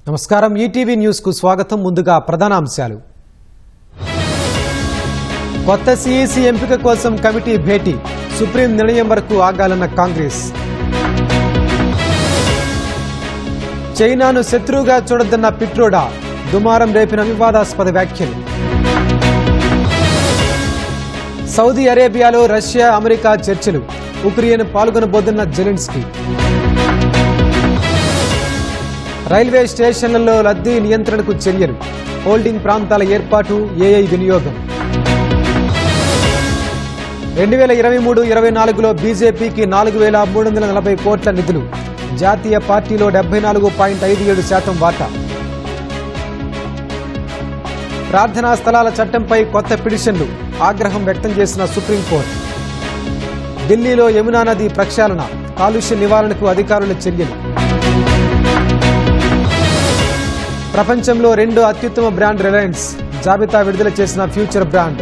నమస్కారం ETV news కు స్వాగతం. ముందుగా ప్రధాన అంశాలు. కొత్త సీఈసీ ఎంపిక కోసం కమిటీ భేటీ, సుప్రీం నిర్ణయం వరకు ఆగాలన్న కాంగ్రెస్. చైనాను శత్రువుగా చూడొద్దన్న పిట్రోడా, దుమారం రేపిన వివాదాస్పద వ్యాఖ్యలు. సౌదీ అరేబియాలో రష్యా అమెరికా చర్చలు, ఉక్రెయిన్ పాల్గొనబోతున్న జెలెన్స్కీ. రైల్వే స్టేషన్లలో రద్దీ నియంత్రణకు చర్యలు, హోల్డింగ్ ప్రాంతాల ఏర్పాటు, ఏఐ వినియోగం. 2023-24లో బీజేపీకి 4,340 కోట్ల నిధులు, జాతీయ పార్టీలో 74.57% వాటా. ప్రార్థనా స్థలాల చట్టంపై కొత్త పిటిషన్లు, ఆగ్రహం వ్యక్తం చేసిన సుప్రీంకోర్టు. ఢిల్లీలో యమునా నది ప్రక్షాళన, కాలుష్య నివారణకు అధికారుల చర్యలు. ప్రపంచంలో 2వ అత్యుత్తమ బ్రాండ్ రిలయన్స్, జాబితా విడుదల చేసిన ఫ్యూచర్ బ్రాండ్.